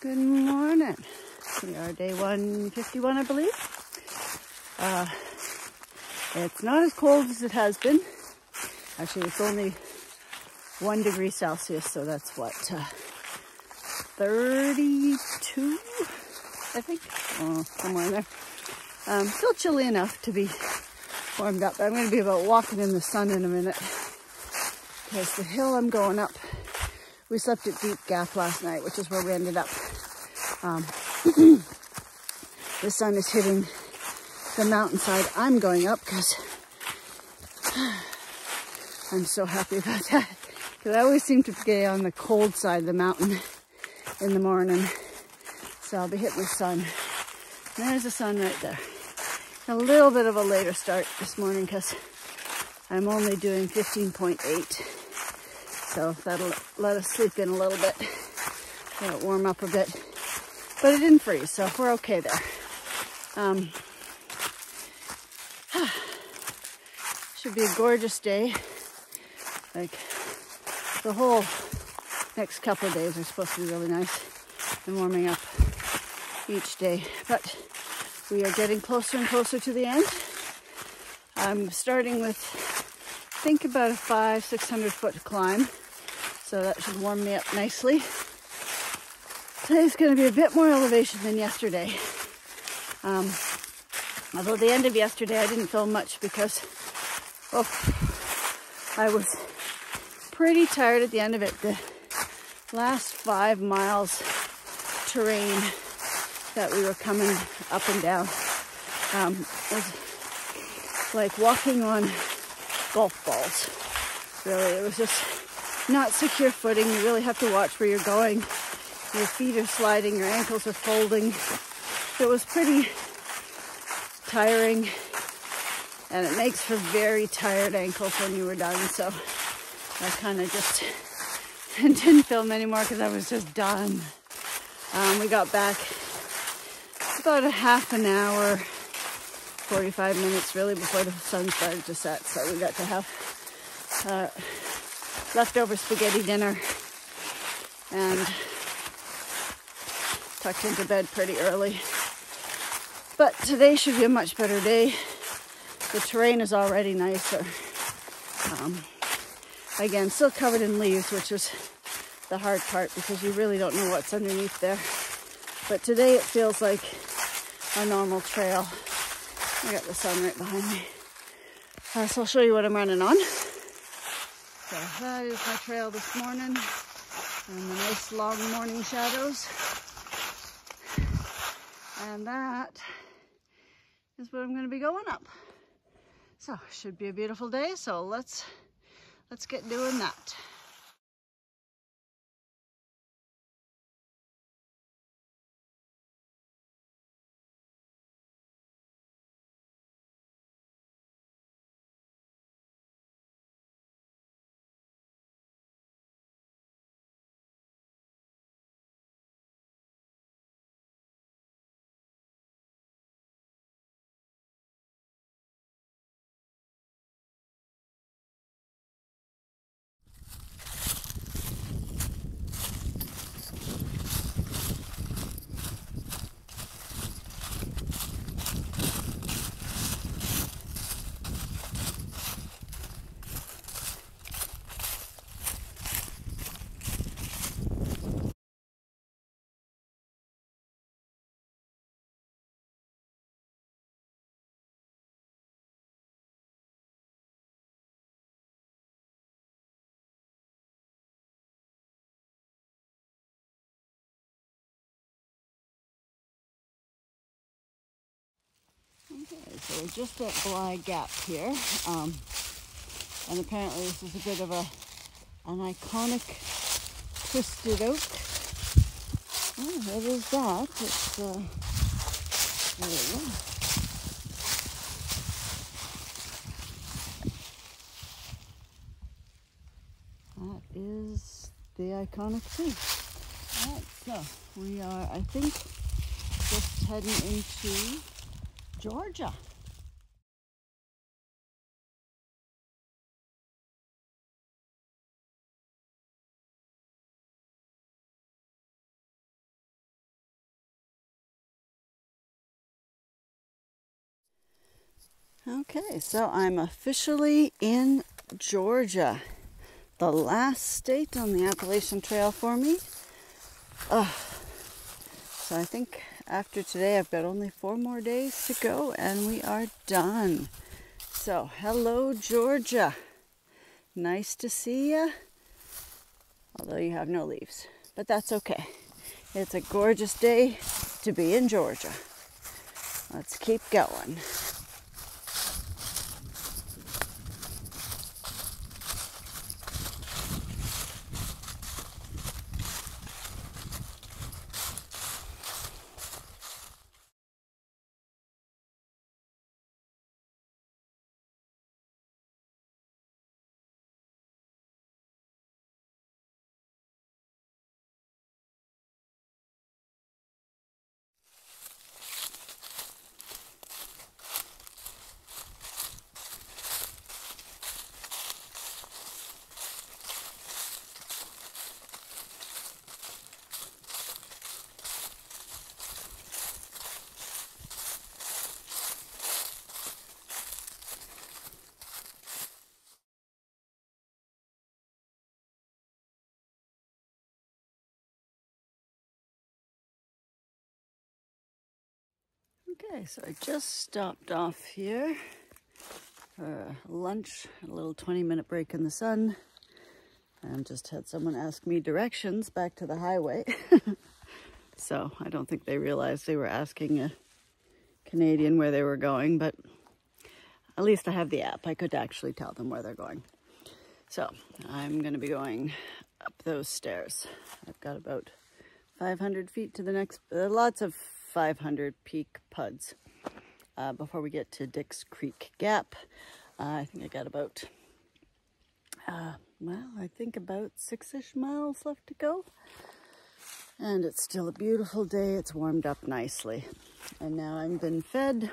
Good morning. We are day 151, I believe. It's not as cold as it has been. Actually, it's only 1 degree Celsius, so that's what, 32, I think? Oh, somewhere in there. Still chilly enough to be warmed up. I'm going to be about walking in the sun in a minute, because the hill I'm going up, we slept at Deep Gap last night, which is where we ended up. The sun is hitting the mountainside I'm going up, because I'm so happy about that. Because I always seem to be on the cold side of the mountain in the morning. So I'll be hitting the sun. And there's the sun right there. A little bit of a later start this morning because I'm only doing 15.8. So that'll let us sleep in a little bit. Let it warm up a bit. But it didn't freeze, so we're okay there. Should be a gorgeous day. Like, the whole next couple of days are supposed to be really nice and warming up each day. But we are getting closer and closer to the end. I'm starting with, I think, about a 500-600 foot climb. So that should warm me up nicely. Today's going to be a bit more elevation than yesterday. Although the end of yesterday I didn't film much because I was pretty tired at the end of it. The last 5 miles terrain that we were coming up and down was like walking on golf balls. Really, it was just not secure footing. You really have to watch where you're going. Your feet are sliding, your ankles are folding. It was pretty tiring, and it makes for very tired ankles when you were done. So I kind of just didn't film anymore because I was just done. We got back about a half an hour, 45 minutes really before the sun started to set. So we got to have leftover spaghetti dinner and tucked into bed pretty early. But today should be a much better day. The terrain is already nicer. Again, still covered in leaves, which is the hard part because you really don't know what's underneath there. But today it feels like a normal trail. I got the sun right behind me. So I'll show you what I'm running on. So that is my trail this morning, and the nice long morning shadows. And that is what I'm going to be going up. So should be a beautiful day. So let's get doing that. Okay, so we're just at Bly Gap here, and apparently this is a bit of an iconic twisted oak. Oh, what is that? It's, there we go. That is the iconic tree. Alright, so we are, I think, just heading into Georgia. Okay, so I'm officially in Georgia, the last state on the Appalachian Trail for me. So I think after today I've got only 4 more days to go and we are done. So hello Georgia, nice to see ya, although you have no leaves, but that's okay. It's a gorgeous day to be in Georgia. Let's keep going. Okay, so I just stopped off here for lunch, a little 20-minute break in the sun, and just had someone ask me directions back to the highway. So I don't think they realized they were asking a Canadian where they were going, but at least I have the app. I could actually tell them where they're going. So I'm going to be going up those stairs. I've got about 500 feet to the next, lots of 500 peak puds before we get to Dick's Creek Gap. I think I got about, well, I think about 6-ish miles left to go. And it's still a beautiful day. It's warmed up nicely. And now I've been fed,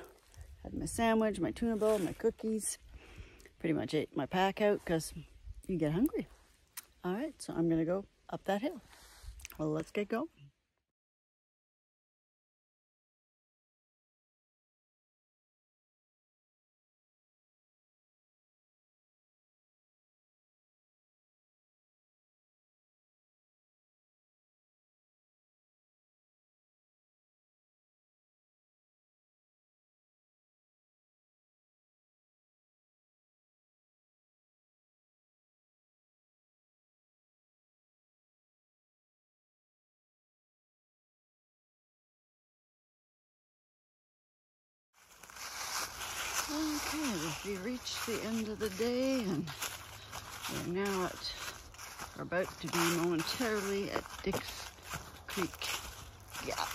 had my sandwich, my tuna bowl, my cookies. Pretty much ate my pack out because you get hungry. All right, so I'm gonna go up that hill. Well, let's get going. Okay, we reached the end of the day and we're now we're about to be momentarily at Dick's Creek Gap,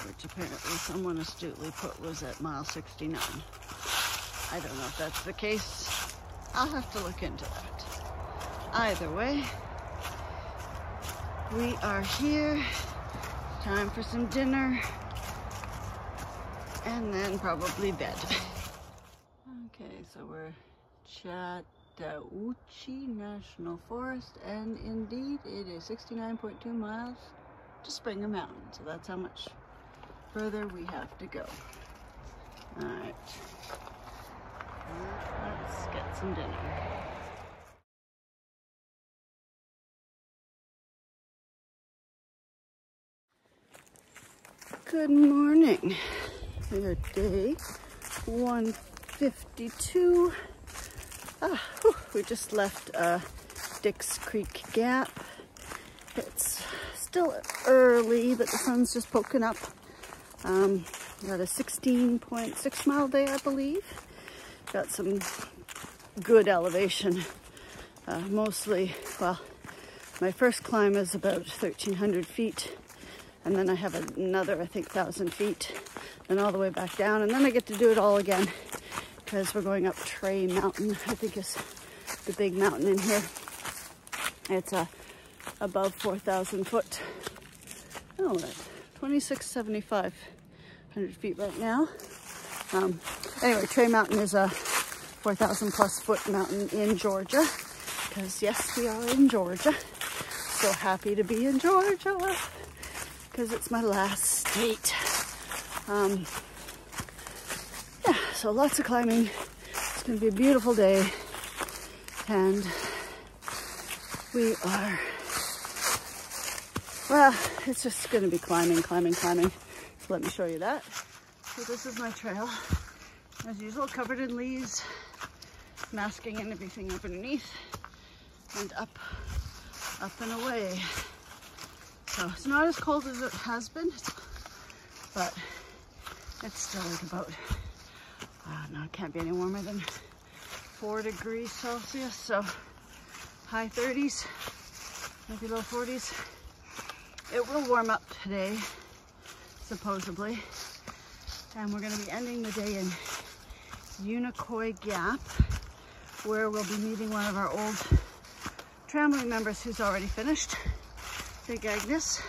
which apparently someone astutely put was at mile 69. I don't know if that's the case. I'll have to look into that. Either way, we are here. Time for some dinner and then probably bed. Okay, so we're Chattahoochee National Forest, and indeed it is 69.2 miles to Springer Mountain. So that's how much further we have to go. All right, let's get some dinner. Good morning. We are day 152. We just left Dick's Creek Gap. It's still early, but the sun's just poking up. Got a 16.6 mile day, I believe. Got some good elevation. Mostly, well, my first climb is about 1,300 feet. And then I have another, I think, 1,000 feet, and all the way back down. And then I get to do it all again because we're going up Tray Mountain, I think is the big mountain in here. It's above 4,000 foot. Oh, 2,675 feet right now. Anyway, Tray Mountain is a 4,000 plus foot mountain in Georgia, because yes, we are in Georgia. So happy to be in Georgia, because it's my last state. Yeah, So lots of climbing. It's going to be a beautiful day. And we are, well, it's just going to be climbing. So let me show you that. So this is my trail. As usual, covered in leaves, masking and everything up underneath, and up and away. So it's not as cold as it has been, but it's still like about, no, it can't be any warmer than 4 degrees Celsius, so high 30s, maybe low 40s. It will warm up today, supposedly, and we're going to be ending the day in Unicoi Gap, where we'll be meeting one of our old tramway members who's already finished, Big Agnes.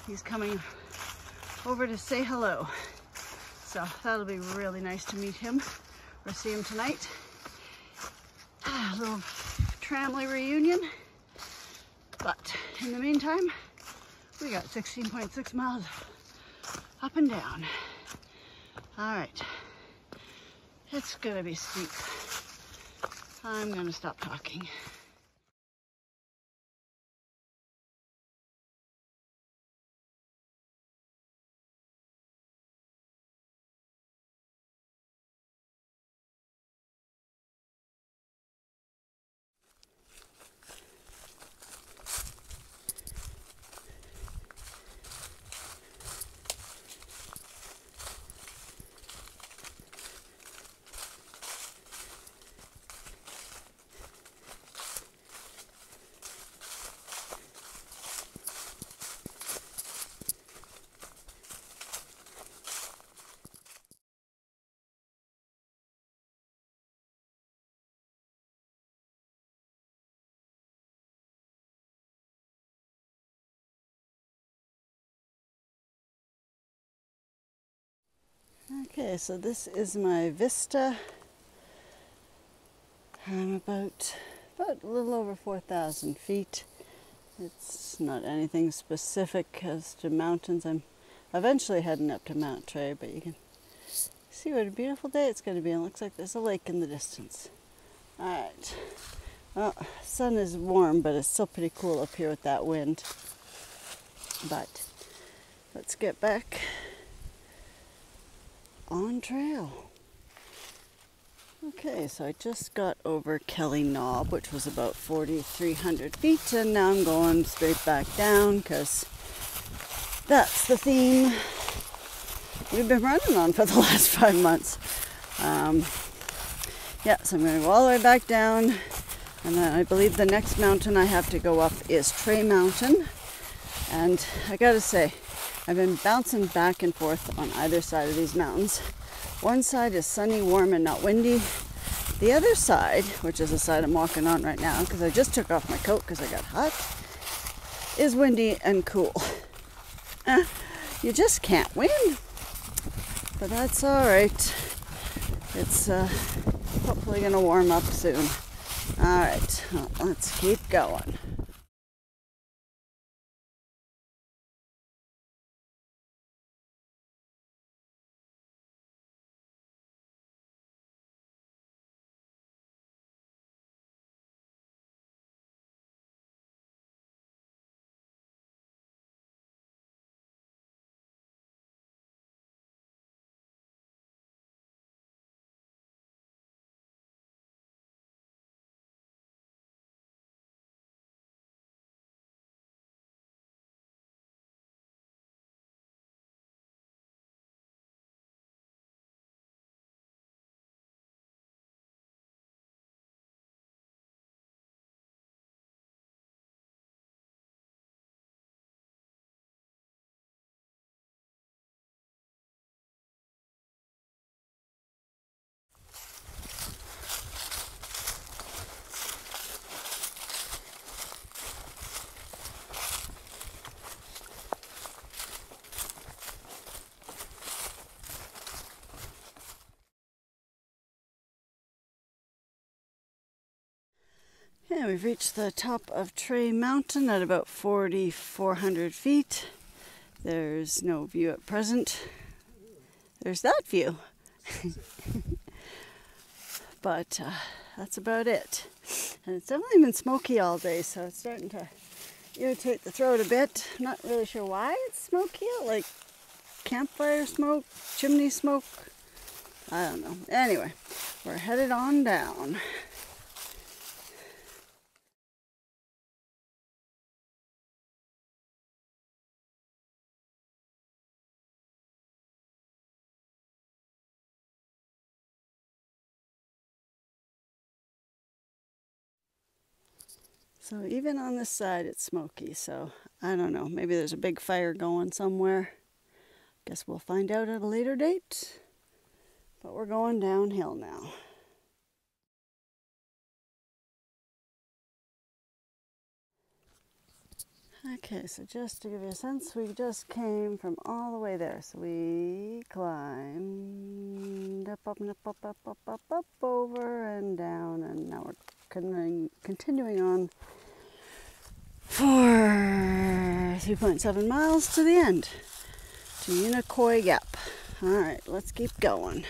He's coming over to say hello. So that'll be really nice to meet him or see him tonight. A little tramway reunion. But in the meantime, we got 16.6 miles up and down. All right, it's gonna be steep. I'm gonna stop talking. Okay, so this is my vista. I'm about a little over 4,000 feet. It's not anything specific as to mountains. I'm eventually heading up to Mount Trey, but you can see what a beautiful day it's going to be. And it looks like there's a lake in the distance. All right. Well, sun is warm, but it's still pretty cool up here with that wind. But let's get back on trail. Okay, so I just got over Kelly Knob, which was about 4,300 feet, and now I'm going straight back down because that's the theme we've been running on for the last 5 months. Yeah, so I'm going to go all the way back down, and then I believe the next mountain I have to go up is Trey Mountain. And I gotta say, I've been bouncing back and forth on either side of these mountains. One side is sunny, warm, and not windy. The other side, which is the side I'm walking on right now, because I just took off my coat because I got hot, is windy and cool. You just can't win. But that's all right. It's hopefully going to warm up soon. All right, well, let's keep going. Yeah, we've reached the top of Trey Mountain at about 4,400 feet. There's no view at present. There's that view. But that's about it. And it's definitely been smoky all day, so it's starting to irritate the throat a bit. I'm not really sure why it's smoky, like campfire smoke, chimney smoke. I don't know. Anyway, we're headed on down. So even on this side it's smoky, so I don't know. Maybe there's a big fire going somewhere. Guess we'll find out at a later date. But we're going downhill now. Okay, so just to give you a sense, we just came from all the way there. So we climbed up, over and down, and now we're continuing on for 3.7 miles to the end, to Unicoi Gap. All right, let's keep going.